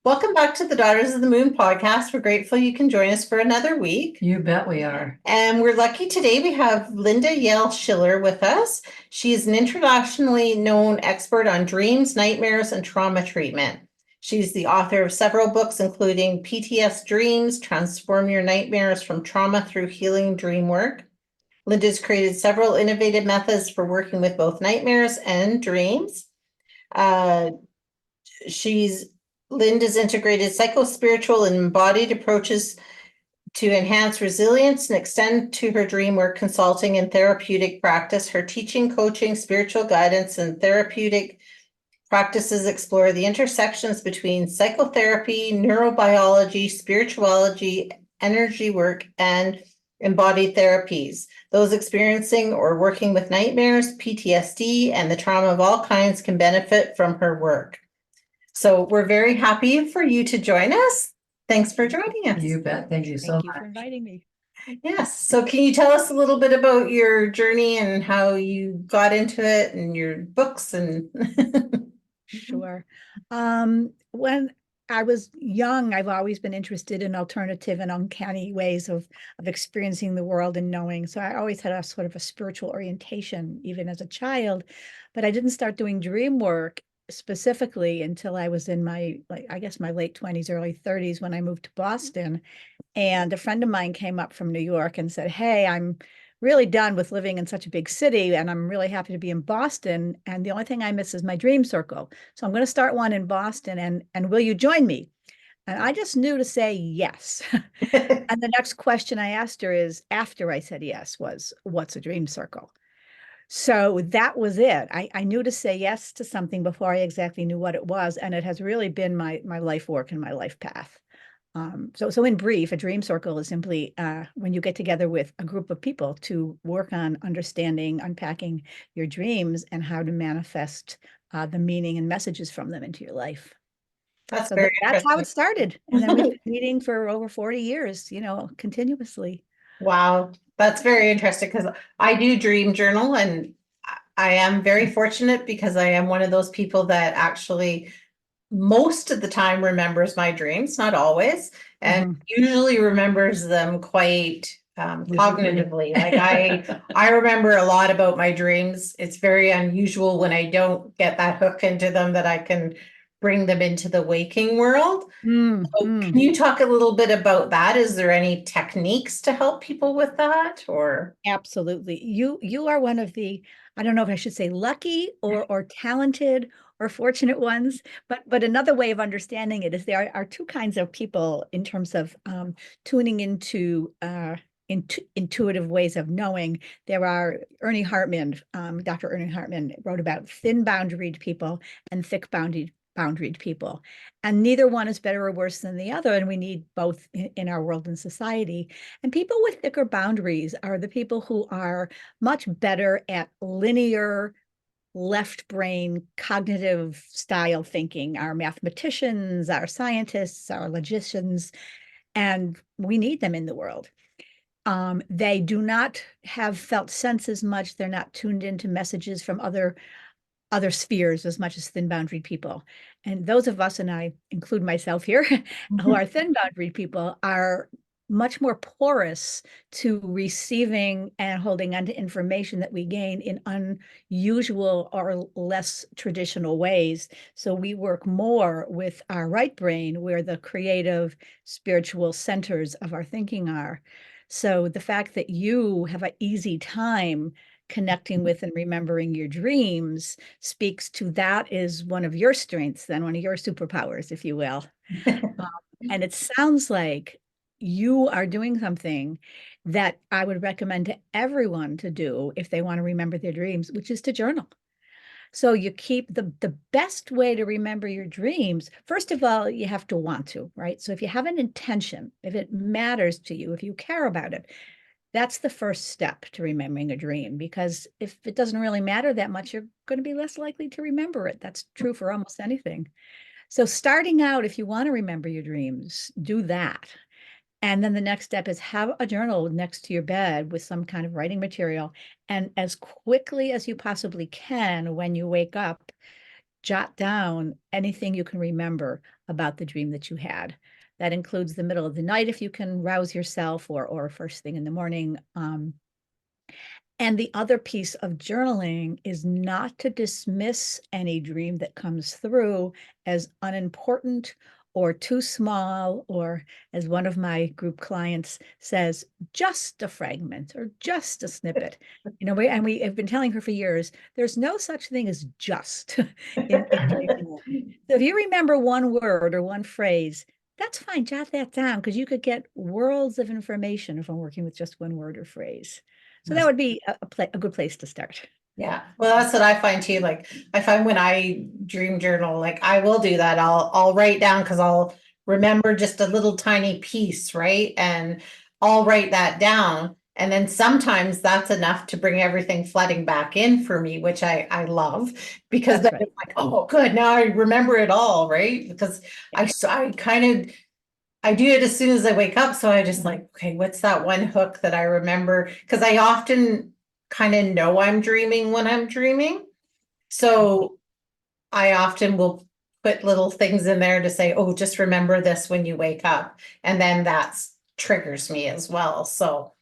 Welcome back to the Daughters of the Moon podcast. We're grateful you can join us for another week. You bet we are. And we're lucky today we have Linda Yael Schiller with us. She is an internationally known expert on dreams, nightmares, and trauma treatment. She's the author of several books, including PTSD Dreams, Transform Your Nightmares from Trauma Through Healing Dreamwork. Linda's created several innovative methods for working with both nightmares and dreams. She's Linda's integrated psycho-spiritual and embodied approaches to enhance resilience and extend to her dream work consulting and therapeutic practice. Her teaching, coaching, spiritual guidance, and therapeutic practices explore the intersections between psychotherapy, neurobiology, spirituality, energy work, and embodied therapies. Those experiencing or working with nightmares, PTSD, and the trauma of all kinds can benefit from her work. So we're very happy for you to join us. Thanks for joining us. You bet. Thank you so much. Thank you for inviting me. Yes. So can you tell us a little bit about your journey and how you got into it and your books and Sure. When I was young, I've always been interested in alternative and uncanny ways of experiencing the world and knowing. So I always had a sort of a spiritual orientation, even as a child. But I didn't start doing dream work specifically until I was in my, I guess my late 20s, early 30s when I moved to Boston. And a friend of mine came up from New York and said, "Hey, I'm really done with living in such a big city, and I'm really happy to be in Boston. And the only thing I miss is my dream circle. So I'm going to start one in Boston, and will you join me?" And I just knew to say yes. And the next question I asked her is, after I said yes, was, "What's a dream circle?" So that was it. I knew to say yes to something before I exactly knew what it was, and it has really been my life work and my life path. So in brief, a dream circle is simply when you get together with a group of people to work on understanding, unpacking your dreams and how to manifest the meaning and messages from them into your life. That's So very that's how interesting. it started. And then we've been meeting for over 40 years, continuously. Wow, that's very interesting because I do dream journal and I am very fortunate because I am one of those people that actually most of the time remembers my dreams, not always, and usually remembers them quite cognitively. Like I remember a lot about my dreams. It's very unusual when I don't get that hook into them that I can bring them into the waking world. So can you talk a little bit about that? Is there any techniques to help people with that or? Absolutely. You are one of the, I don't know if I should say lucky or talented or fortunate ones, but another way of understanding it is there are two kinds of people in terms of tuning into intuitive ways of knowing. There are Dr. Ernie Hartman wrote about thin boundaried people and thick boundaried people. And neither one is better or worse than the other. And we need both in our world and society. And people with thicker boundaries are the people who are much better at linear, left brain, cognitive style thinking, our mathematicians, our scientists, our logicians, and we need them in the world. They do not have felt sense as much. They're not tuned into messages from other spheres as much as thin boundary people. And those of us, and I include myself here, who are thin boundary people, are much more porous to receiving and holding on to information that we gain in unusual or less traditional ways. So we work more with our right brain, where the creative, spiritual centers of our thinking are. So the fact that you have an easy time connecting with and remembering your dreams speaks to that is one of your strengths, then one of your superpowers, if you will. And it sounds like you are doing something that I would recommend to everyone to do if they want to remember their dreams, which is to journal. So you keep the best way to remember your dreams. First of all, you have to want to, right? So if you have an intention, if it matters to you, if you care about it, that's the first step to remembering a dream, because if it doesn't really matter that much, you're going to be less likely to remember it. That's true for almost anything. So starting out, if you want to remember your dreams, do that. And then the next step is have a journal next to your bed with some kind of writing material. And as quickly as you possibly can, when you wake up, jot down anything you can remember about the dream that you had. That includes the middle of the night if you can rouse yourself, or first thing in the morning. And the other piece of journaling is not to dismiss any dream that comes through as unimportant or too small, or as one of my group clients says, just a fragment or just a snippet. We have been telling her for years, there's no such thing as just in dreaming. So if you remember one word or one phrase, that's fine, jot that down, because you could get worlds of information from working with just one word or phrase. So that would be a good place to start. Yeah, well, that's what I find too. Like, I find when I dream journal, like I will do that. I'll write down because I'll remember just a little tiny piece, right? And I'll write that down. And then sometimes that's enough to bring everything flooding back in for me, which I love, because That's then right. it's like, oh, good, now I remember it all, right? Because I kind of I do it as soon as I wake up. So I just like, okay, what's that one hook that I remember? Because I often kind of know I'm dreaming when I'm dreaming. So I often will put little things in there to say, oh, just remember this when you wake up. And then that's triggers me as well. So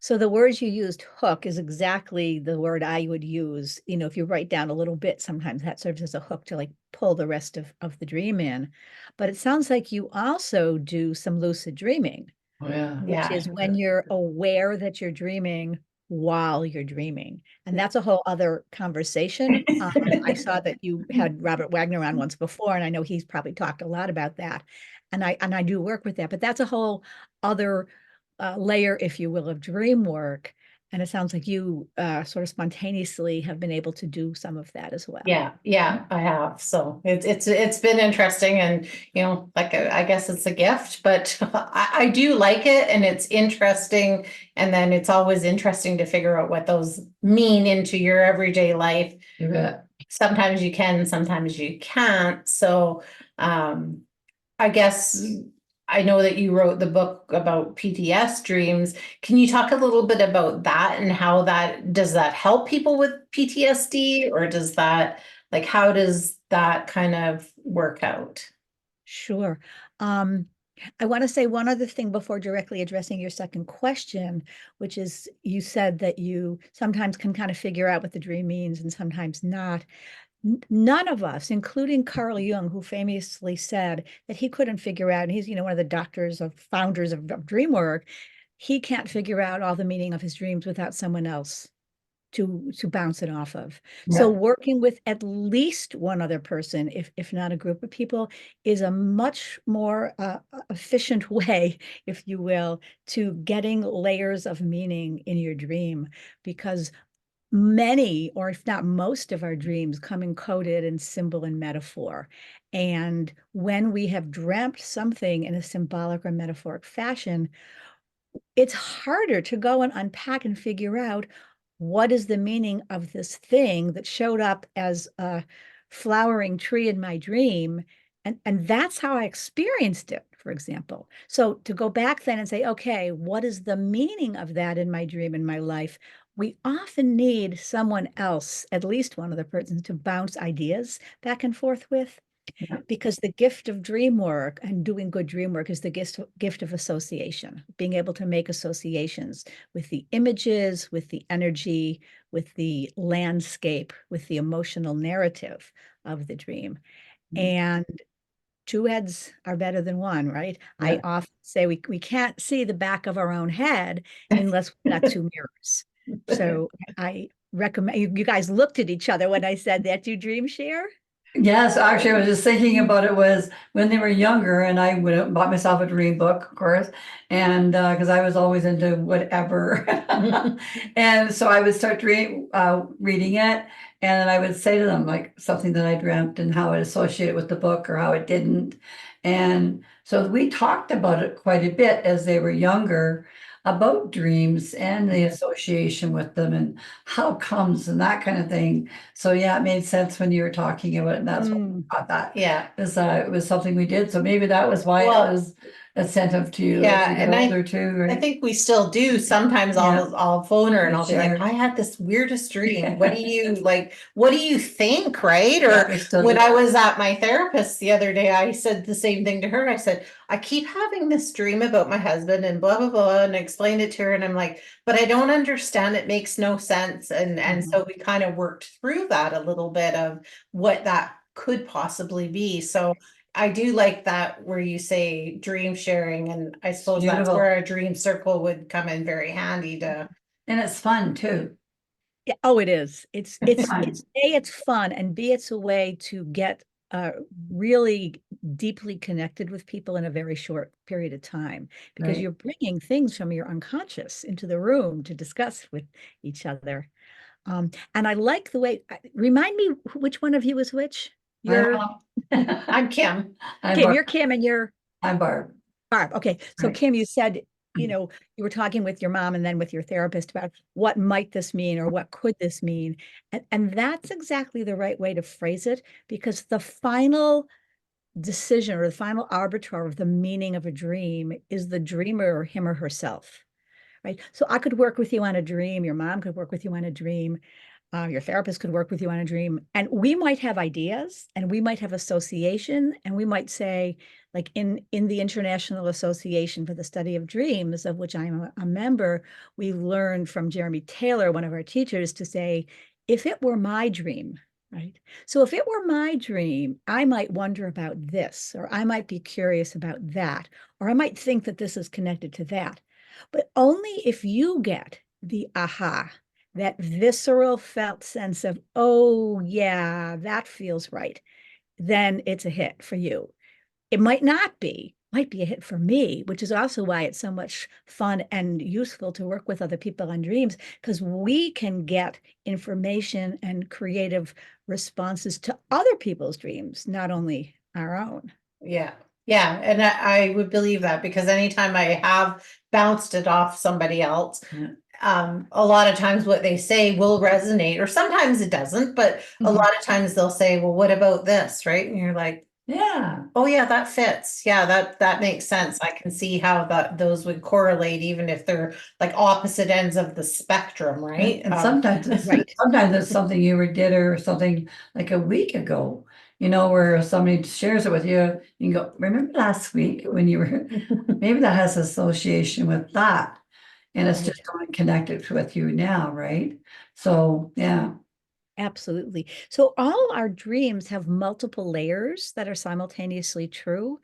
So the words you used, hook, is exactly the word I would use. If you write down a little bit, sometimes that serves as a hook to like pull the rest of the dream in. But it sounds like you also do some lucid dreaming, Oh, yeah. which is when you're aware that you're dreaming while you're dreaming. And that's a whole other conversation. I saw that you had Robert Wagner on once before, and I know he's probably talked a lot about that. And I do work with that, but that's a whole other layer, if you will, of dream work. And it sounds like you sort of spontaneously have been able to do some of that as well. yeah, I have. So it's been interesting, and like I guess it's a gift, but I do like it, and it's interesting. And then it's always interesting to figure out what those mean into your everyday life. You bet. Sometimes you can, sometimes you can't. So I guess I know that you wrote the book about PTS dreams. Can you talk a little bit about that and how does that help people with PTSD, or does that, like, how does that kind of work out? Sure. I want to say one other thing before directly addressing your second question, which is you said that you sometimes can kind of figure out what the dream means and sometimes not. None of us, including Carl Jung, who famously said that he couldn't figure out, and he's, one of the founders of Dreamwork, he can't figure out all the meaning of his dreams without someone else to bounce it off of. So working with at least one other person, if not a group of people, is a much more efficient way, if you will, to getting layers of meaning in your dream, because many, or if not most, of our dreams come encoded in symbol and metaphor. And when we have dreamt something in a symbolic or metaphoric fashion, it's harder to go and unpack and figure out what is the meaning of this thing that showed up as a flowering tree in my dream. And that's how I experienced it, for example. So to go back then and say, okay, what is the meaning of that in my dream, in my life? We often need someone else, at least one other person, to bounce ideas back and forth with, because the gift of dream work and doing good dream work is the gift of association, being able to make associations with the images, with the energy, with the landscape, with the emotional narrative of the dream. And two heads are better than one, right? I often say we can't see the back of our own head unless we've got two mirrors. So I recommend you guys looked at each other when I said that. Do you dream share? Yes, actually, I was just thinking about it was when they were younger, and I would have bought myself a dream book, of course, and because I was always into whatever, and so I would start reading it, and I would say to them like something that I dreamt and how it associated with the book or how it didn't, and so we talked about it quite a bit as they were younger about dreams and the association with them and how comes and that kind of thing. So yeah, it made sense when you were talking about it, and that's what I thought that. Yeah. It was something we did. So maybe that was why Well, it was attentive to you Yeah, as you get and older too, I right? think we still do. Sometimes Yeah. I'll phone her and We I'll be like, share. I had this weirdest dream. What do you like? What do you think? Right? Yeah, Or we still when do I that. was at my therapist the other day, I said the same thing to her. I said, I keep having this dream about my husband and blah blah blah, and I explained it to her, and I'm like, but I don't understand. It makes no sense. And Mhm. so we kind of worked through that a little bit of what that could possibly be. So I do like that where you say dream sharing, and I suppose that's Beautiful. where a dream circle would come in very handy to. And it's fun too. Yeah, oh, it is. It's Fun. A, it's fun, and B, it's a way to get uh really deeply connected with people in a very short period of time because Right. you're bringing things from your unconscious into the room to discuss with each other. And I like the way, remind me which one of you is which? I You're don't know. I'm Kim. I'm Kim, Barb. you're Kim and you're I'm Barb. Barb. Okay. So Right. Kim, you said, you were talking with your mom and then with your therapist about what might this mean or what could this mean? And that's exactly the right way to phrase it because the final decision or the final arbiter of the meaning of a dream is the dreamer or him or herself. Right. So I could work with you on a dream. Your mom could work with you on a dream. Your therapist could work with you on a dream. And we might have ideas and we might have association. And we might say, like in the International Association for the Study of Dreams, of which I'm a member, we learned from Jeremy Taylor, one of our teachers, to say, if it were my dream, right? So if it were my dream, I might wonder about this, or I might be curious about that, or I might think that this is connected to that. But only if you get the aha, that visceral felt sense of, oh, yeah, that feels right, then it's a hit for you. It might be a hit for me, which is also why it's so much fun and useful to work with other people on dreams, because we can get information and creative responses to other people's dreams, not only our own. Yeah. Yeah. And I would believe that because anytime I have bounced it off somebody else, Yeah. a lot of times what they say will resonate, or sometimes it doesn't, but a Mhm. lot of times they'll say, well, what about this? Right. And you're like, Yeah. oh yeah, that fits. Yeah, that makes sense. I can see how those would correlate, even if they're like opposite ends of the spectrum, right? And sometimes it's Right. sometimes it's something you were did or something like a week ago, where somebody shares it with you, you can go, remember last week when you were, maybe that has association with that. And it's just going connected with you now, right? So yeah. Absolutely. So all our dreams have multiple layers that are simultaneously true.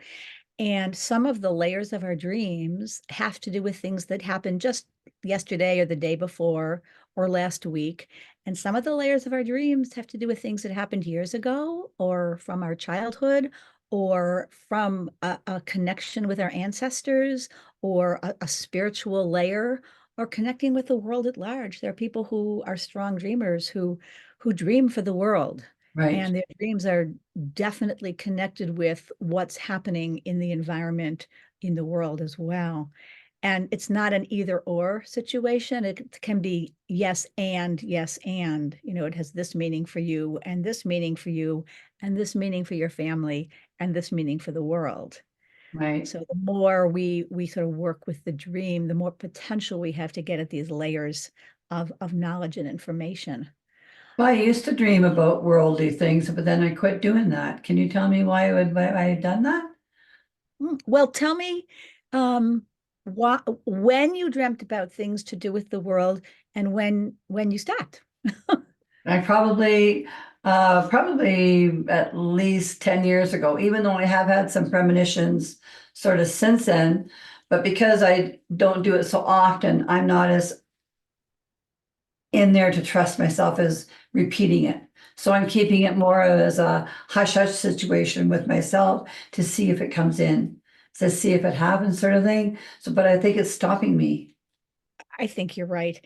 And some of the layers of our dreams have to do with things that happened just yesterday or the day before or last week. And some of the layers of our dreams have to do with things that happened years ago or from our childhood or from a connection with our ancestors or a spiritual layer or connecting with the world at large. There are people who are strong dreamers who dream for the world Right. and their dreams are definitely connected with what's happening in the environment in the world as well. And it's not an either or situation. It can be yes and yes and, it has this meaning for you and this meaning for you and this meaning for your family and this meaning for the world. Right. So the more we sort of work with the dream, the more potential we have to get at these layers of knowledge and information. Well, I used to dream about worldly things, but then I quit doing that. Can you tell me why I had done that? Well, tell me, when you dreamt about things to do with the world and when you stopped. I probably at least 10 years ago, even though I have had some premonitions sort of since then, but because I don't do it so often, I'm not as in there to trust myself as repeating it. So I'm keeping it more as a hush hush situation with myself to see if it comes in, to see if it happens sort of thing. So, but I think it's stopping me. I think you're right.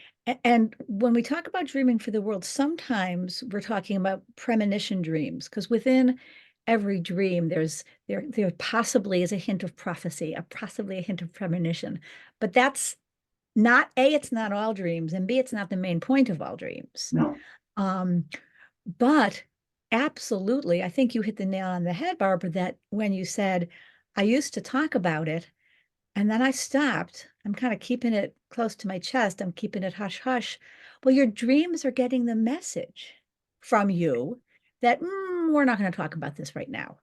And when we talk about dreaming for the world, sometimes we're talking about premonition dreams, because within every dream, there possibly is a hint of prophecy, possibly a hint of premonition. But that's not A, it's not all dreams, and B, it's not the main point of all dreams. No. Um, But absolutely, I think you hit the nail on the head, Barbara, that when you said, I used to talk about it, And then I stopped. I'm kind of keeping it close to my chest. I'm keeping it hush hush. Well, your dreams are getting the message from you that we're not going to talk about this right now.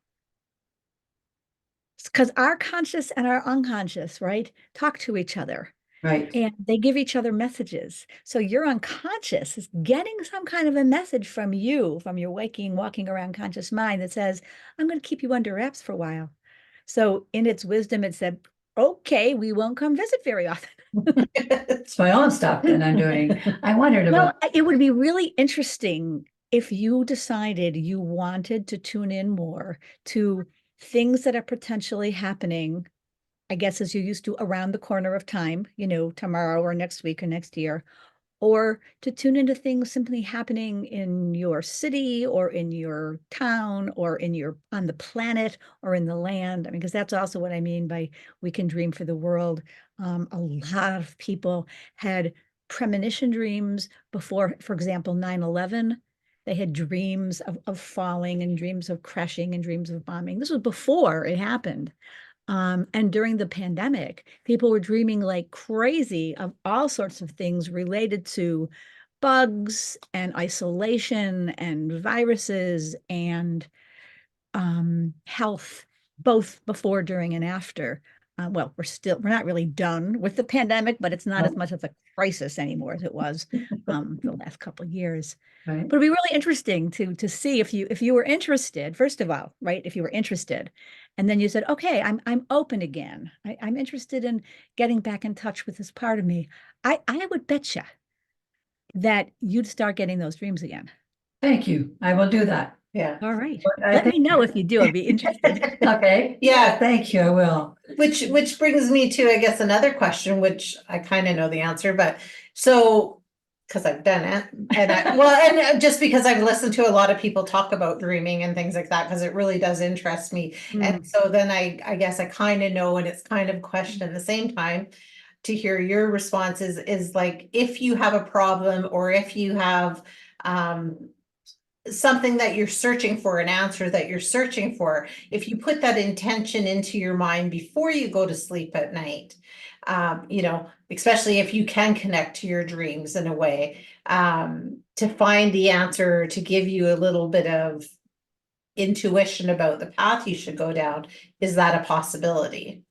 Because our conscious and our unconscious, right, talk to each other Right. and they give each other messages. So your unconscious is getting some kind of a message from you, from your waking, walking around conscious mind that says, I'm going to keep you under wraps for a while. So in its wisdom, it said, okay, we won't come visit very often. It's my own stuff that I'm doing. I wondered Well, about. it would be really interesting if you decided you wanted to tune in more to things that are potentially happening, I guess, as you used to around the corner of time, tomorrow or next week or next year, or to tune into things simply happening in your city or in your town or on the planet or in the land. I mean, because that's also what I mean by we can dream for the world. A lot of people had premonition dreams before, for example, 9/11. They had dreams of falling and dreams of crashing and dreams of bombing. This was before it happened. And during the pandemic, people were dreaming like crazy of all sorts of things related to bugs and isolation and viruses and health, both before, during, and after. Well, we're not really done with the pandemic, but it's not as much of a crisis anymore as it was the last couple of years. Right. But it'd be really interesting to see if you were interested, first of all, right? If you were interested, and then you said, okay, I'm open again. I'm interested in getting back in touch with this part of me. I would bet you that you'd start getting those dreams again. Thank you. I will do that. Yeah. All right. But I Let me think- know if you do. I'd be interested. Okay. Yeah. Thank you. I will. Which brings me to, I guess, another question, which I kind of know the answer, but so, because I've done it, and just because I've listened to a lot of people talk about dreaming and things like that, because it really does interest me. And so then I guess I kind of know, and it's kind of a question at the same time to hear your responses is like, if you have a problem or if you have something that you're searching for, an answer that you're searching for, if you put that intention into your mind before you go to sleep at night, especially if you can connect to your dreams in a way, to find the answer, to give you a little bit of intuition about the path you should go down, is that a possibility?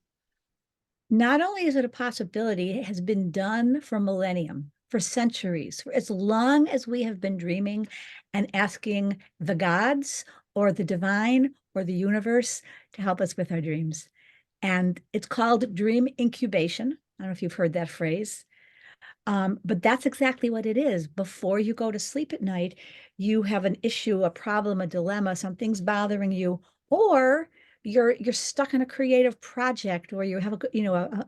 Not only is it a possibility, it has been done for millennium, for centuries, for as long as we have been dreaming and asking the gods or the divine or the universe to help us with our dreams. And it's called dream incubation. I don't know if you've heard that phrase. But that's exactly what it is. Before you go to sleep at night, you have an issue, a problem, a dilemma, something's bothering you, or you're stuck in a creative project, or you have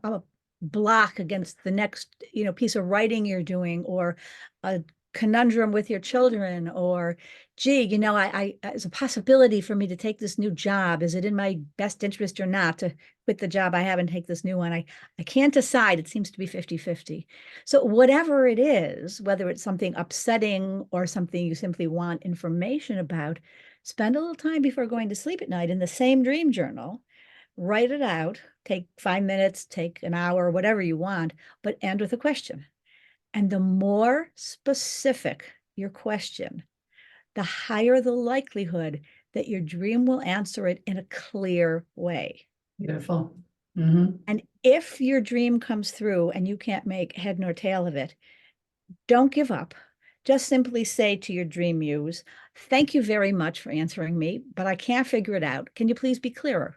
a block against the next piece of writing you're doing, or a conundrum with your children, or gee, I it's a possibility for me to take this new job. Is it in my best interest or not to quit the job I have and take this new one? I can't decide. It seems to be 50-50. So whatever it is, whether it's something upsetting or something you simply want information about, spend a little time before going to sleep at night in the same dream journal, write it out, take 5 minutes, take an hour, whatever you want, but end with a question. And the more specific your question, the higher the likelihood that your dream will answer it in a clear way. Beautiful. Mm-hmm. And if your dream comes through and you can't make head nor tail of it, don't give up. Just simply say to your dream muse, thank you very much for answering me, but I can't figure it out. Can you please be clearer?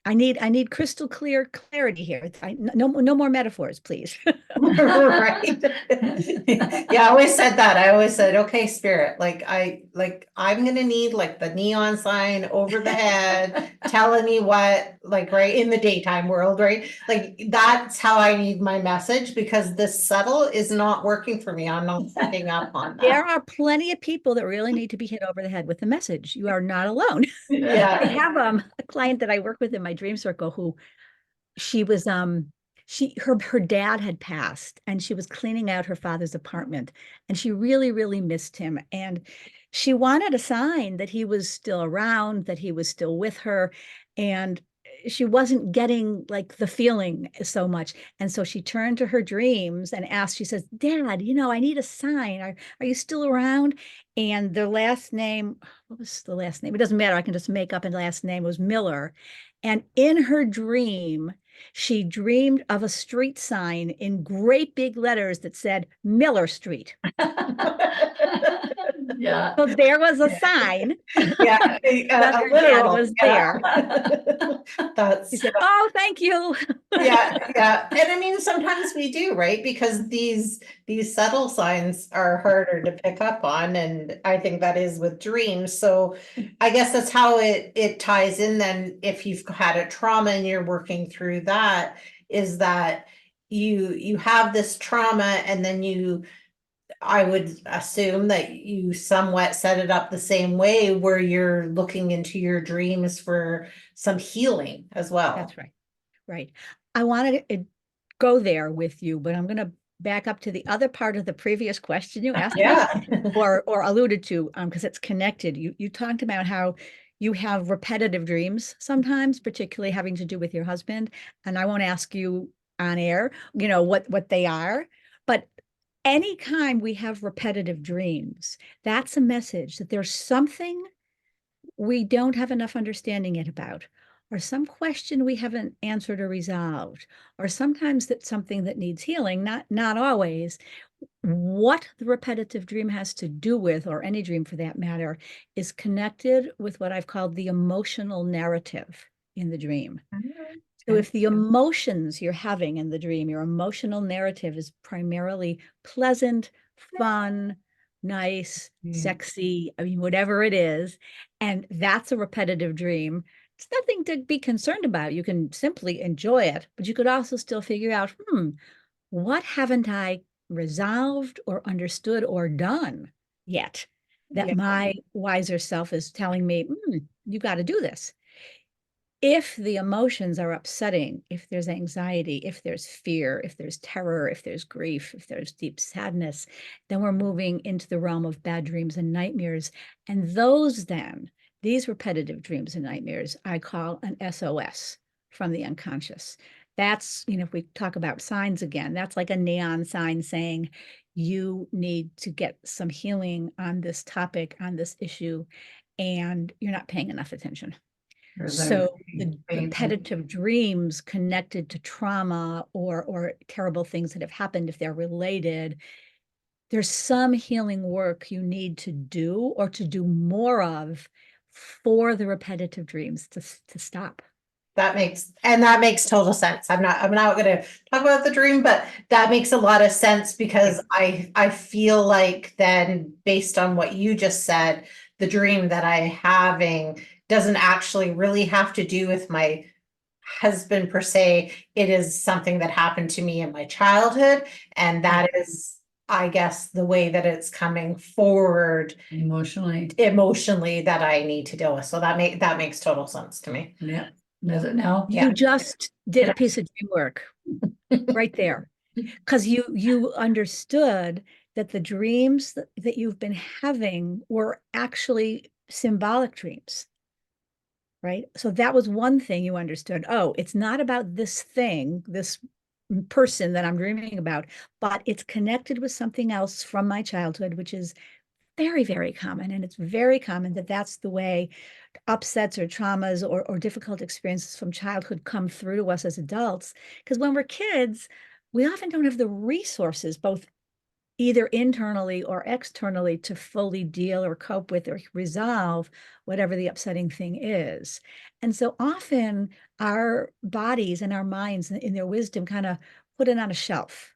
I need crystal clear clarity here. No more metaphors, please. Right. Yeah, I always said that. I always said, okay, spirit, I'm gonna need like the neon sign over the head telling me what, like, right in the daytime world, right? Like that's how I need my message, because this subtle is not working for me. I'm not picking up on There that. are plenty of people that really need to be hit over the head with the message. You are not alone. I Yeah. have a client that I work with in my dream circle who she was her dad had passed and she was cleaning out her father's apartment and she really, really missed him. And she wanted a sign that he was still around, that he was still with her. And she wasn't getting like the feeling so much. And so she turned to her dreams and asked, she says, Dad, I need a sign. Are you still around? And their last name, what was the last name? It doesn't matter. I can just make up a last name. It was Miller. And in her dream, she dreamed of a street sign in great big letters that said Miller Street. Yeah. So there was a sign Yeah, that a her dad literal, was yeah. there. That's, She said, "Oh, thank you." yeah. And I mean, sometimes we do, right? Because these subtle signs are harder to pick up on. And I think that is with dreams. So I guess that's how it ties in then if you've had a trauma and you're working through that, is that you have this trauma and then I would assume that you somewhat set it up the same way where you're looking into your dreams for some healing as well. That's right. Right. I want to go there with you, but I'm going to back up to the other part of the previous question you asked me, Yeah. or alluded to, because it's connected. You talked about how you have repetitive dreams sometimes, particularly having to do with your husband. And I won't ask you on air, what they are, but anytime we have repetitive dreams, that's a message that there's something we don't have enough understanding yet about, or some question we haven't answered or resolved, or sometimes that's something that needs healing, not always. What the repetitive dream has to do with, or any dream for that matter, is connected with what I've called the emotional narrative in the dream. So if the emotions you're having in the dream, your emotional narrative is primarily pleasant, fun, nice, sexy, I mean, whatever it is, and that's a repetitive dream, it's nothing to be concerned about. You can simply enjoy it, but you could also still figure out, what haven't I resolved or understood or done yet that Yeah. my wiser self is telling me, you got to do this. If the emotions are upsetting, if there's anxiety, if there's fear, if there's terror, if there's grief, if there's deep sadness, then we're moving into the realm of bad dreams and nightmares. And these repetitive dreams and nightmares, I call an SOS from the unconscious. That's, if we talk about signs again, that's like a neon sign saying, you need to get some healing on this topic, on this issue, and you're not paying enough attention. So the repetitive dreams connected to trauma or terrible things that have happened, if they're related, there's some healing work you need to do or to do more of for the repetitive dreams to stop. That makes total sense. I'm not going to talk about the dream, but that makes a lot of sense because I feel like then based on what you just said, the dream that I'm having doesn't actually really have to do with my husband per se. It is something that happened to me in my childhood. And that is, I guess, the way that it's coming forward emotionally that I need to deal with. So that makes total sense to me. Yeah. Does it now? You just did a piece of dream work right there. Because you understood that the dreams that you've been having were actually symbolic dreams, right? So that was one thing you understood. Oh, it's not about this thing, this person that I'm dreaming about, but it's connected with something else from my childhood, which is very, very common. And it's very common that that's the way upsets or traumas or difficult experiences from childhood come through to us as adults. Because when we're kids, we often don't have the resources, both either internally or externally, to fully deal or cope with or resolve whatever the upsetting thing is. And so often our bodies and our minds in their wisdom kind of put it on a shelf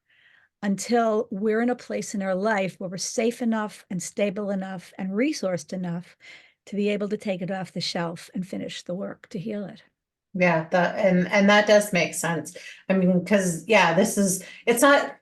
until we're in a place in our life where we're safe enough and stable enough and resourced enough to be able to take it off the shelf and finish the work to heal it. Yeah, and that does make sense. I mean, because it's not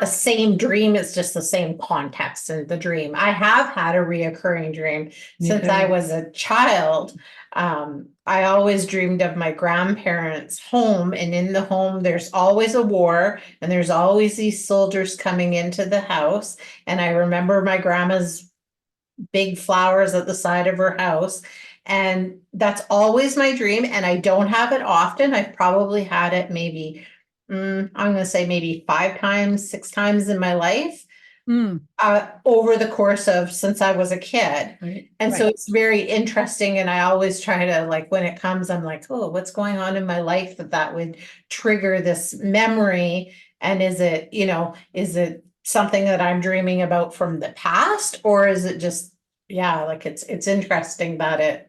the same dream, it's just the same context in the dream. I have had a reoccurring dream since I was a child. I always dreamed of my grandparents' home, and in the home there's always a war and there's always these soldiers coming into the house. And I remember my grandma's big flowers at the side of her house. And that's always my dream. And I don't have it often. I've probably had it maybe, I'm going to say maybe 5 times, 6 times in my life. Mm, Over the course of since I was a kid. Right. And so Right. it's very interesting. And I always try to, like, when it comes, I'm like, oh, what's going on in my life that would trigger this memory? And is it, is it something that I'm dreaming about from the past? Or is it just, yeah, like it's interesting that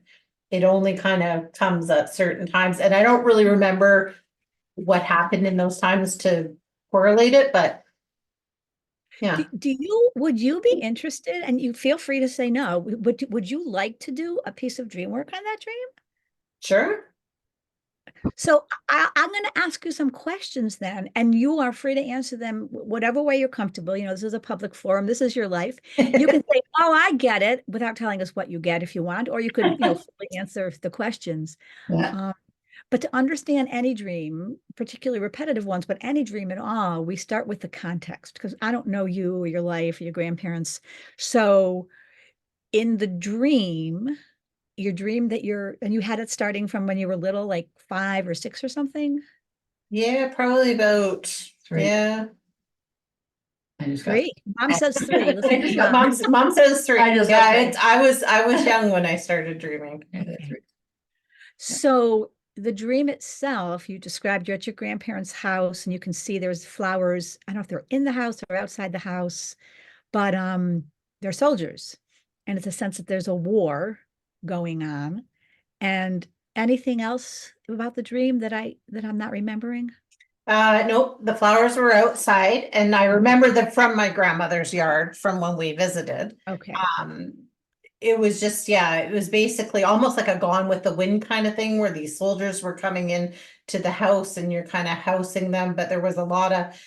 it only kind of comes at certain times. And I don't really remember what happened in those times to correlate it, but yeah. would you be interested, and you feel free to say no, would you like to do a piece of dream work on that dream? Sure. So I'm going to ask you some questions then, and you are free to answer them whatever way you're comfortable. This is a public forum. This is your life. You can say, "Oh, I get it," without telling us what you get if you want, or you could, fully answer the questions. Yeah. But to understand any dream, particularly repetitive ones, but any dream at all, we start with the context, because I don't know you or your life or your grandparents. So in the dream, your dream and you had it starting from when you were little, like 5 or 6 or something? Yeah, probably about, 3. yeah. I just got 3. Mom says 3. Listen to Mom. Mom says 3. I just got Yeah, three. I was young when I started dreaming. Yeah, that's Okay. right. So the dream itself, you described you're at your grandparents' house and you can see there's flowers. I don't know if they're in the house or outside the house, but they're soldiers. And it's a sense that there's a war going on. And anything else about the dream that I'm not remembering? Nope, the flowers were outside and I remember them from my grandmother's yard from when we visited. Okay. Um, it was just, yeah, it was basically almost like a Gone with the Wind kind of thing where these soldiers were coming in to the house and you're kind of housing them, but there was a lot of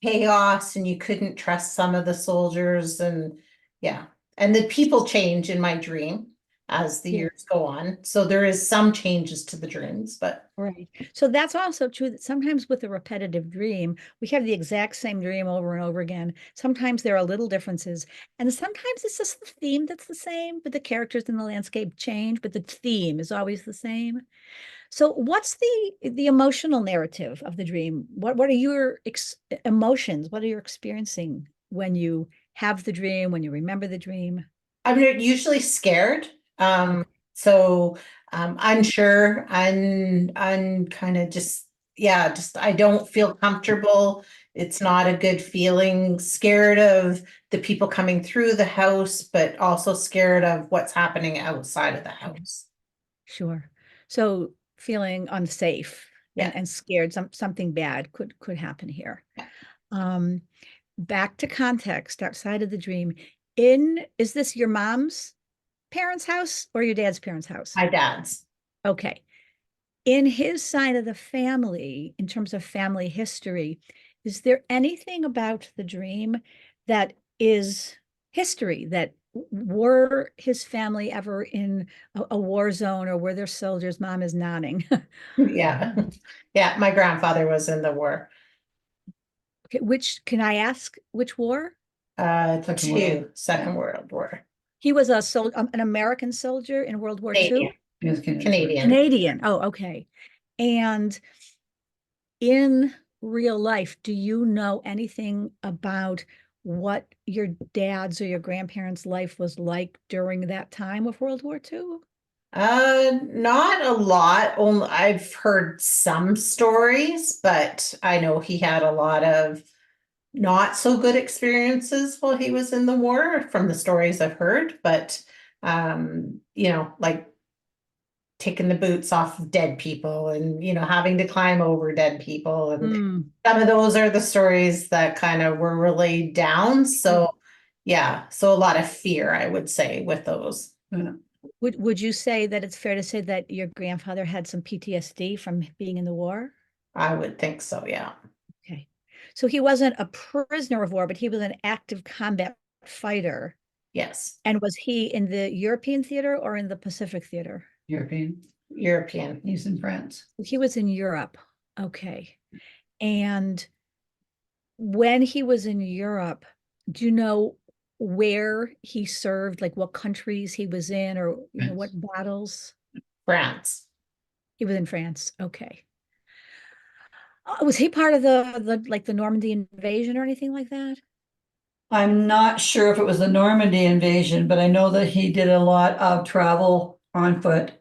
chaos and you couldn't trust some of the soldiers and yeah. And the people change in my dream as the Yeah. years go on. So there is some changes to the dreams, but Right. So that's also true that sometimes with a repetitive dream, we have the exact same dream over and over again. Sometimes there are little differences, and sometimes it's just the theme that's the same, but the characters in the landscape change, but the theme is always the same. So what's the emotional narrative of the dream? What are your emotions? What are you experiencing when you have the dream, when you remember the dream? I'm usually scared. Okay. So unsure, I'm kind of just, yeah, just I don't feel comfortable. It's not a good feeling, scared of the people coming through the house, but also scared of what's happening outside of the house. Sure. So feeling unsafe Yeah. and scared, something bad could happen here. Yeah. Um, Back to context outside of the dream. Is this your mom's parents' house or your dad's parents' house? My dad's. Okay. In his side of the family, in terms of family history, is there anything about the dream that is history, that were his family ever in a war zone, or were there soldiers? Mom is nodding. Yeah. Yeah, my grandfather was in the war. Okay, can I ask which war? Second World War. He was an American soldier in World War II? Canadian. Yes, Canadian. Canadian. Canadian. Oh, okay. And in real life, do you know anything about what your dad's or your grandparents' life was like during that time of World War II? Not a lot. Only I've heard some stories, but I know he had a lot of not so good experiences while he was in the war from the stories I've heard. But like taking the boots off of dead people and having to climb over dead people and Mm. some of those are the stories that kind of were relayed down. So yeah, so a lot of fear, I would say, with those. Yeah. Would you say that it's fair to say that your grandfather had some PTSD from being in the war? I would think so, yeah. Okay. So he wasn't a prisoner of war, but he was an active combat fighter. Yes. And was he in the European theater or in the Pacific theater? European. He's in France. He was in Europe. Okay. And when he was in Europe, do you know where he served, like what countries he was in, or what battles? France. He was in France. Okay. Was he part of the Normandy invasion or anything like that? I'm not sure if it was the Normandy invasion, but I know that he did a lot of travel on foot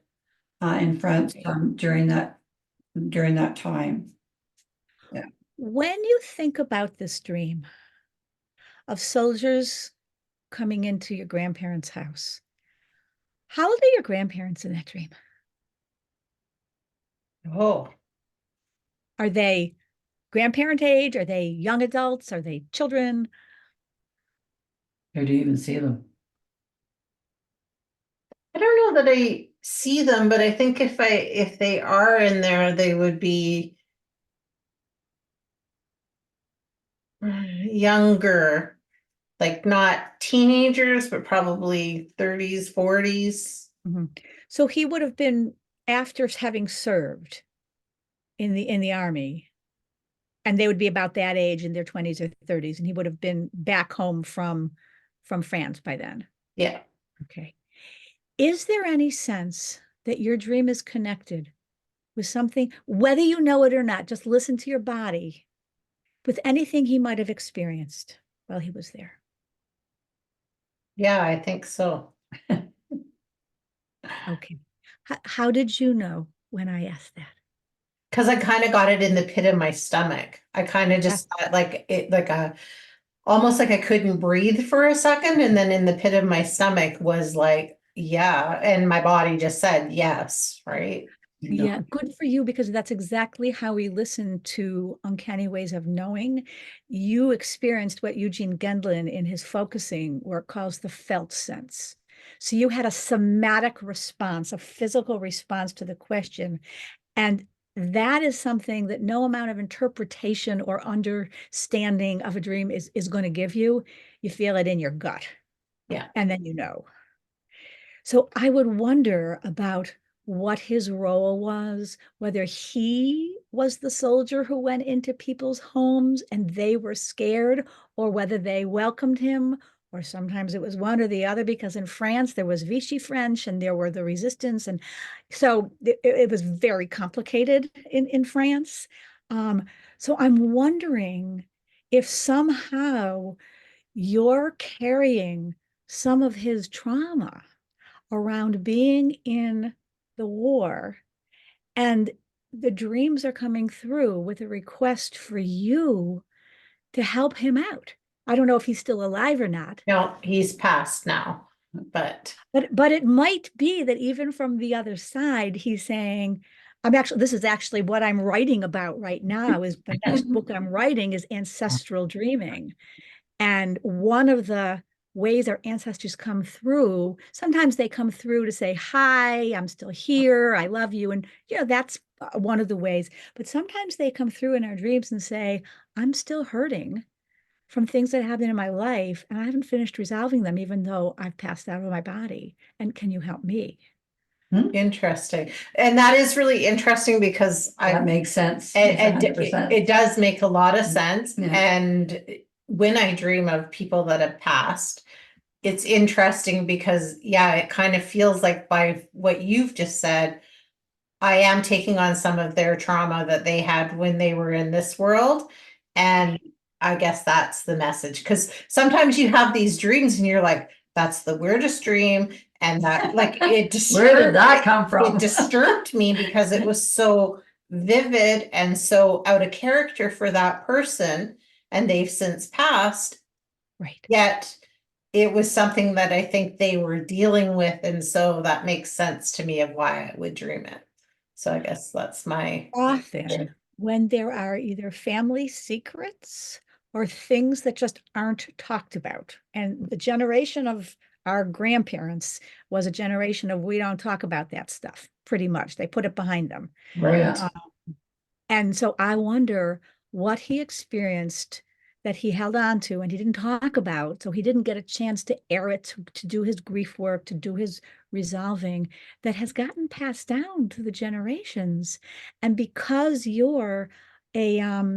in France during that time. Yeah. When you think about this dream of soldiers coming into your grandparents' house, how old are your grandparents in that dream? Oh, Are they grandparent age? Are they young adults? Are they children? Or do you even see them? I don't know that I see them, but I think if they are in there, they would be younger, like not teenagers, but probably 30s, 40s. Mhm. So he would have been after having served in the army, and they would be about that age in their 20s or 30s, and he would have been back home from France by then. Yeah. Okay. Is there any sense that your dream is connected with something, whether you know it or not, just listen to your body, with anything he might have experienced while he was there? Yeah, I think so. Okay. How did you know when I asked that? Because I kind of got it in the pit of my stomach. I kind of just thought like it, almost like I couldn't breathe for a second. And then in the pit of my stomach was like, yeah. And my body just said yes, right? Yeah, good for you, because that's exactly how we listen to uncanny ways of knowing. You experienced what Eugene Gendlin in his focusing work calls the felt sense. So you had a somatic response, a physical response to the question. And that is something that no amount of interpretation or understanding of a dream is going to give you. You feel it in your gut. Yeah. And then you know. So I would wonder about what his role was, whether he was the soldier who went into people's homes and they were scared, or whether they welcomed him, or sometimes it was one or the other, because in France there was Vichy French and there were the resistance. And so it was very complicated in France. So I'm wondering if somehow you're carrying some of his trauma around being in the war, and the dreams are coming through with a request for you to help him out. I don't know if he's still alive or not, No, he's passed now, but but it might be that even from the other side, he's saying, this is actually what I'm writing about right now. Is the next book I'm writing is ancestral dreaming. And one of the ways our ancestors come through, sometimes they come through to say, hi, I'm still here, I love you. And, that's one of the ways. But sometimes they come through in our dreams and say, I'm still hurting from things that happened in my life, and I haven't finished resolving them, even though I've passed out of my body. And can you help me? interesting. And that is really interesting because That makes sense. and Makes 100%. it does make a lot of sense. Yeah. And when I dream of people that have passed, it's interesting because, yeah, it kind of feels like by what you've just said, I am taking on some of their trauma that they had when they were in this world. And I guess that's the message. Because sometimes you have these dreams and you're like, that's the weirdest dream. And that, like, Where did that come from? It disturbed me because it was so vivid and so out of character for that person. And they've since passed. Right. Yet it was something that I think they were dealing with. And so that makes sense to me of why I would dream it. So I guess that's my. Often, when there are either family secrets or things that just aren't talked about. And the generation of our grandparents was a generation of, we don't talk about that stuff, pretty much. They put it behind them. Right. And so I wonder what he experienced that he held on to and he didn't talk about. So he didn't get a chance to air it, to do his grief work, to do his resolving, that has gotten passed down to the generations. And because you're a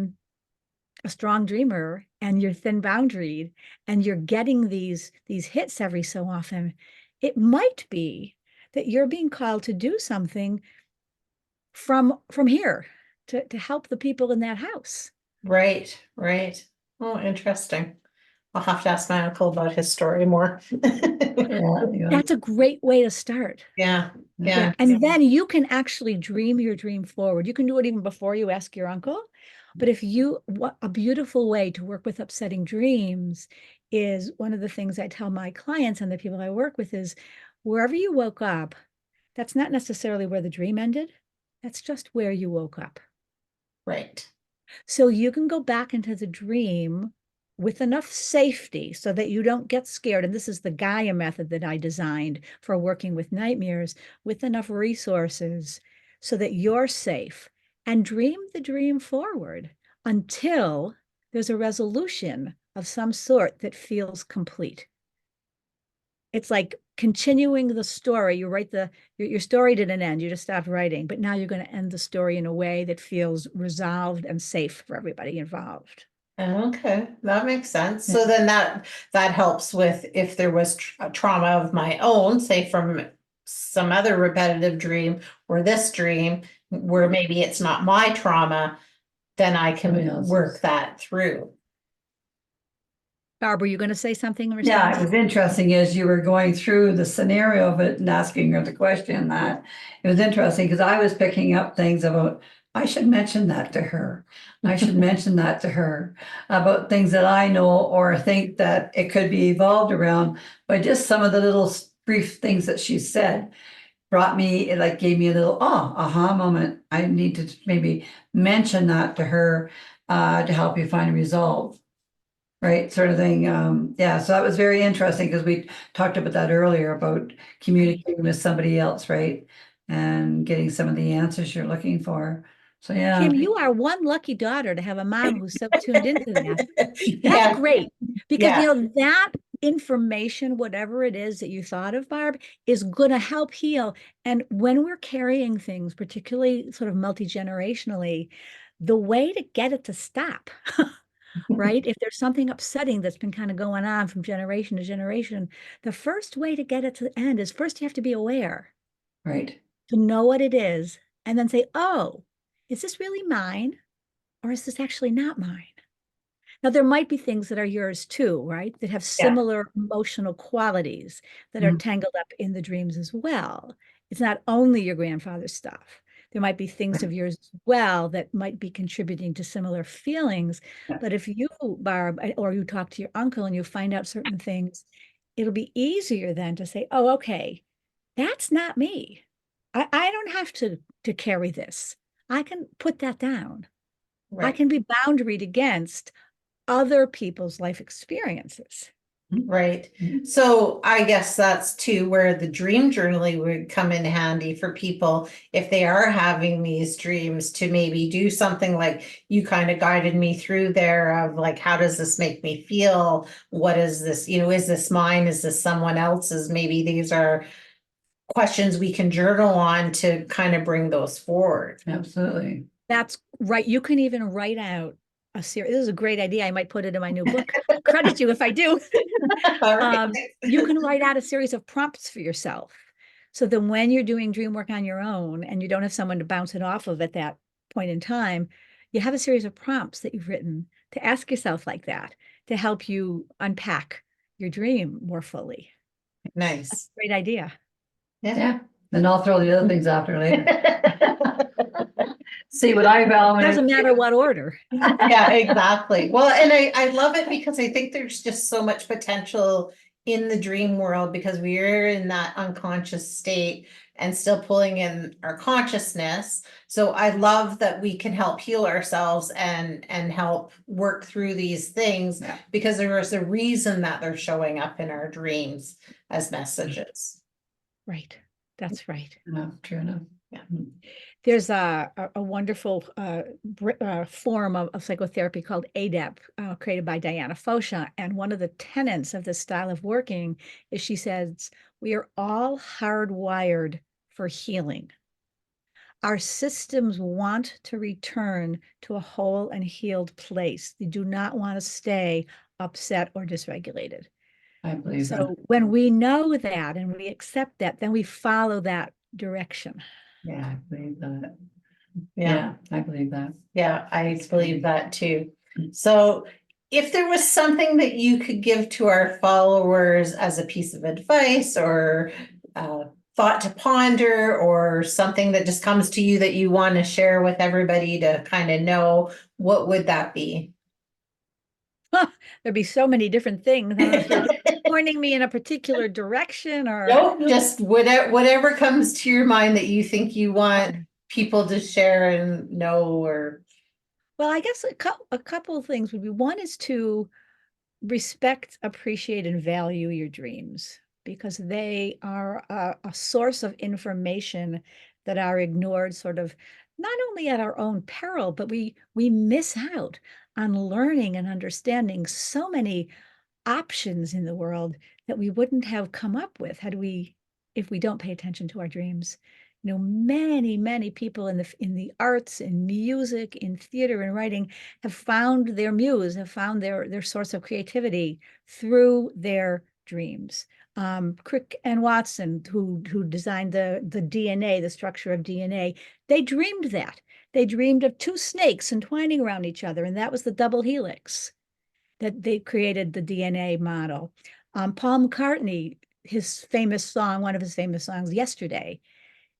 a strong dreamer and you're thin boundaried and you're getting these hits every so often, it might be that you're being called to do something from here to help the people in that house. Right, right. Oh, interesting. I'll have to ask my uncle about his story more. Yeah. That's a great way to start. Yeah, yeah. And then you can actually dream your dream forward. You can do it even before you ask your uncle. But what a beautiful way to work with upsetting dreams is, one of the things I tell my clients and the people I work with is, wherever you woke up, that's not necessarily where the dream ended. That's just where you woke up. Right. So you can go back into the dream with enough safety so that you don't get scared. And this is the Gaia method that I designed for working with nightmares, with enough resources so that you're safe, and dream the dream forward until there's a resolution of some sort that feels complete. It's like continuing the story. You write your story didn't end, you just stopped writing, but now you're going to end the story in a way that feels resolved and safe for everybody involved. Okay, that makes sense. So then that helps with if there was a trauma of my own, say from some other repetitive dream or this dream where maybe it's not my trauma, then I Somebody can else's. work that through. Barb, were you going to say something in Yeah, response? it was interesting as you were going through the scenario of it and asking her the question, that it was interesting because I was picking up things about, I should mention that to her. I should mention that to her about things that I know or think that it could be evolved around. But just some of the little brief things that she said brought me, it like gave me a little, aha moment. I need to maybe mention that to her to help you find a resolve. Right, sort of thing. Yeah, so that was very interesting because we talked about that earlier about communicating with somebody else, right? And getting some of the answers you're looking for. So yeah. Kim, you are one lucky daughter to have a mom who's so tuned into that. That's Yeah, great, because yeah, that information, whatever it is that you thought of, Barb, is going to help heal. And when we're carrying things, particularly sort of multi-generationally, the way to get it to stop, right? If there's something upsetting that's been kind of going on from generation to generation, the first way to get it to the end is, first you have to be aware, Right. to know what it is, and then say, oh, is this really mine? Or is this actually not mine? Now, there might be things that are yours too, right? That have Yeah. similar emotional qualities that are tangled up in the dreams as well. It's not only your grandfather's stuff. There might be things of yours as well that might be contributing to similar feelings. Yeah. But if you, Barb, or you talk to your uncle and you find out certain things, it'll be easier then to say, oh, okay, that's not me. I don't have to carry this. I can put that down. I right. can be boundaried against other people's life experiences. Right. So I guess that's too where the dream journaling would come in handy for people if they are having these dreams, to maybe do something like you kind of guided me through there of like, how does this make me feel? What is this? Is this mine? Is this someone else's? Maybe these are questions we can journal on to kind of bring those forward. Absolutely. That's right. You can even write out a series. This is a great idea. I might put it in my new book. I'll credit you if I do. All right. You can write out a series of prompts for yourself. So then when you're doing dream work on your own and you don't have someone to bounce it off of at that point in time, you have a series of prompts that you've written to ask yourself like that, to help you unpack your dream more fully. Nice. Great idea. Yeah. Then I'll throw the other things after later. See what I found. Doesn't matter what order. Yeah, exactly. Well, and I love it because I think there's just so much potential in the dream world because we are in that unconscious state and still pulling in our consciousness. So I love that we can help heal ourselves and help work through these things because there is a reason that they're showing up in our dreams as messages. Right. That's right. No, true enough. Yeah. There's a wonderful form of psychotherapy called ADEP, created by Diana Fosha. And one of the tenets of this style of working is, she says, we are all hardwired for healing. our systems want to return to a whole and healed place. They do not want to stay upset or dysregulated. I believe that. So when we know that and we accept that, then we follow that direction. Yeah, I believe that. Yeah, Yeah, I believe that. yeah, I believe that too. So if there was something that you could give to our followers as a piece of advice or thought to ponder, or something that just comes to you that you want to share with everybody to kind of know, what would that be? There'd be so many different things. I don't know if you're pointing me in a particular direction or. Nope, just whatever comes to your mind that you think you want people to share and know, or. Well, I guess a couple of things would be, one is to respect, appreciate, and value your dreams, because they are a source of information that are ignored sort of not only at our own peril, but we miss out on learning and understanding so many options in the world that we wouldn't have come up with if we don't pay attention to our dreams. You know, many people in the arts, in music, in theater and writing have found their muse, have found their source of creativity through their dreams. Crick and Watson, who designed the DNA, the structure of DNA, they dreamed that. They dreamed of two snakes entwining around each other, and that was the double helix that they created the DNA model. Paul McCartney, one of his famous songs, Yesterday,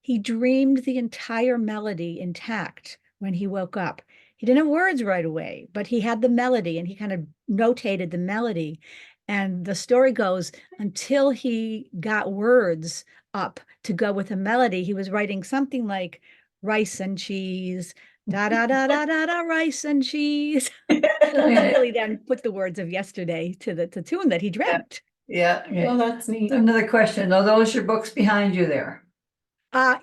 he dreamed the entire melody intact when he woke up. He didn't have words right away, but he had the melody and he kind of notated the melody. And the story goes, until he got words up to go with the melody, he was writing something like rice and cheese, da da da da da da, rice and cheese. Really then put the words of Yesterday to the tune that he dreamt. Yeah, Okay. well, that's neat. Another question, are those your books behind you there?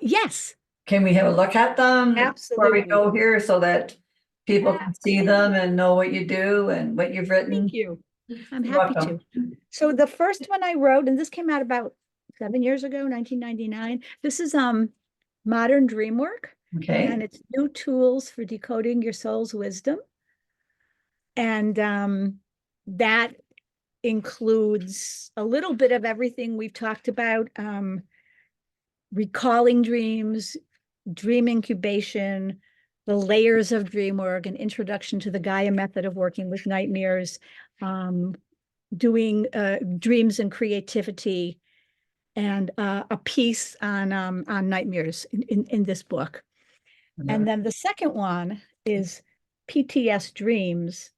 Yes, Can we have a look at them before we absolutely. go here so that people can see them and know what you do and what you've written? Thank you. I'm You're happy welcome. to. So the first one I wrote, and this came out about 7 years ago, 1999. This is Modern Dreamwork, Okay, and it's new tools for decoding your soul's wisdom. And that includes a little bit of everything we've talked about, recalling dreams, dream incubation, the layers of dream work, an introduction to the Gaia method of working with nightmares, doing dreams and creativity, and a piece on nightmares in this book. And then the second one is PTSD Dreams,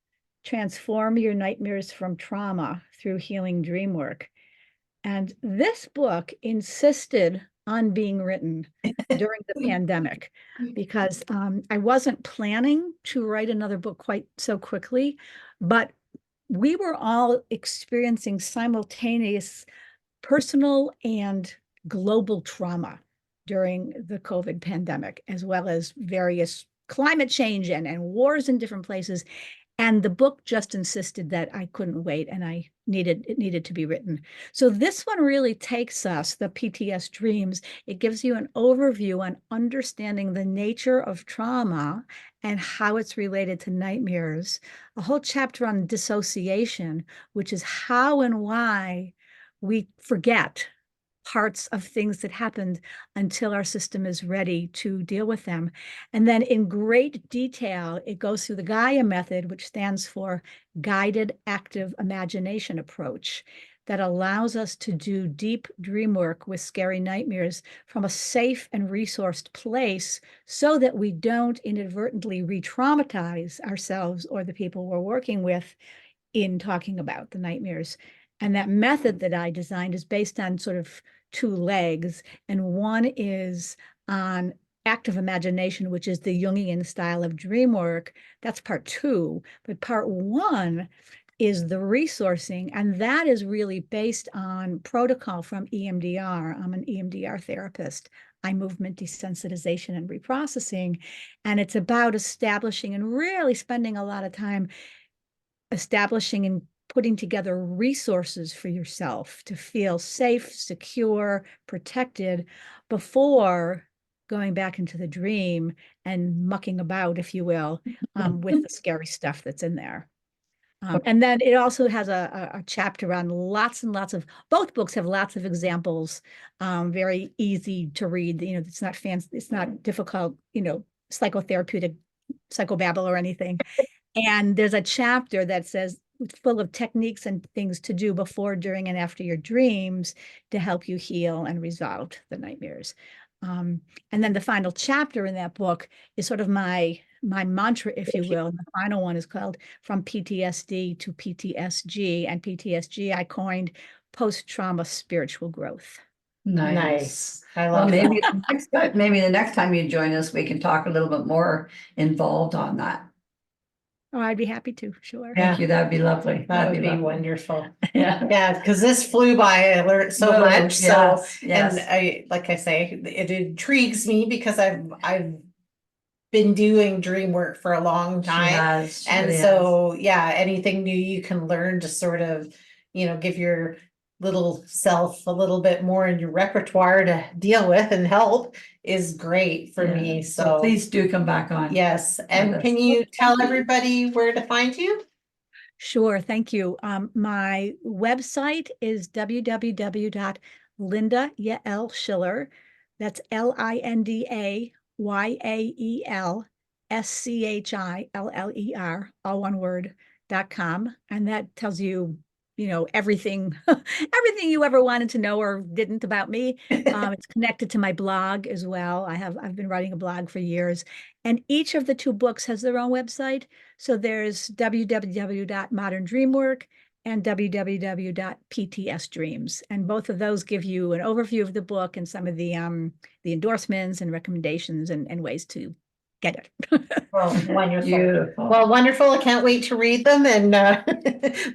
Transform Your Nightmares from Trauma Through Healing Dream Work. And this book insisted on being written during the pandemic, because I wasn't planning to write another book quite so quickly, but we were all experiencing simultaneous personal and global trauma during the COVID pandemic, as well as various climate change and wars in different places. And the book just insisted that I couldn't wait, and it needed to be written. So this one really takes us, the PTSD Dreams, it gives you an overview on understanding the nature of trauma and how it's related to nightmares. A whole chapter on dissociation, which is how and why we forget parts of things that happened until our system is ready to deal with them. And then in great detail, it goes through the Gaia method, which stands for Guided Active Imagination Approach, that allows us to do deep dream work with scary nightmares from a safe and resourced place, so that we don't inadvertently re-traumatize ourselves or the people we're working with in talking about the nightmares. And that method that I designed is based on sort of two legs. And one is on active imagination, which is the Jungian style of dream work. That's part 2. But part 1 is the resourcing. And that is really based on protocol from EMDR. I'm an EMDR therapist, eye movement desensitization and reprocessing. And it's about establishing and really spending a lot of time establishing and putting together resources for yourself to feel safe, secure, protected before going back into the dream and mucking about, if you will, with the scary stuff that's in there. And then it also has a chapter on lots and lots of, both books have lots of examples, very easy to read. You know, it's not fancy, it's not difficult, you know, psychotherapeutic psychobabble or anything. And there's a chapter that says it's full of techniques and things to do before, during, and after your dreams to help you heal and resolve the nightmares. And then the final chapter in that book is sort of my mantra, if you will. And the final one is called From PTSD to PTSG. And PTSG I coined post-trauma spiritual growth. Nice. I Well, love maybe that. maybe the next time you join us, we can talk a little bit more involved on that. Oh, I'd be happy to, sure. Thank you. That'd be lovely. That would be lovely. wonderful. Yeah. Yeah, because this flew by. I learned so Whoa, much. yes, And yes. like I say, it intrigues me because I've been doing dream work for a long She time. has, she And really has. so, yeah, anything new you can learn to sort of, you know, give your little self a little bit more in your repertoire to deal with and help is great for Yeah. me. So So please do come back on. yes. And us. can you Well, tell thank you. everybody where to find you? Sure, thank you. My website is www.lindayaelschiller. That's LINDAYAELSCHILLER, all one word, .com. And that tells you, you know, everything, everything you ever wanted to know or didn't about me. It's connected to my blog as well. I've been writing a blog for years, and each of the two books has their own website. So there's www.moderndreamwork and www.ptsdreams. And both of those give you an overview of the book and some of the endorsements and recommendations and ways to get it. Well, wonderful. Beautiful. Well, wonderful. I can't wait to read them and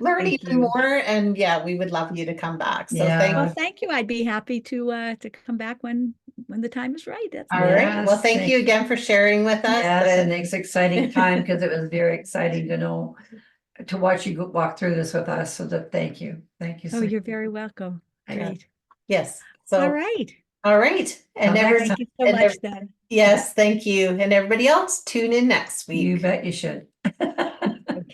learn Thank even you. more. And yeah, we would love you to come back. So Yeah. Well, thank you. I'd be happy to come back when the time is right. That's all right. Well, Yes, thank you again for sharing with us. Yes, and it's exciting time because it was very exciting to know, to watch you walk through this with us. So thank you. Thank you. Oh, so you're very welcome. Great. Yes. All So, right. all right. And Till next everybody, Thank you so and much then. yes, thank you. And everybody else, tune in next week. You bet you should.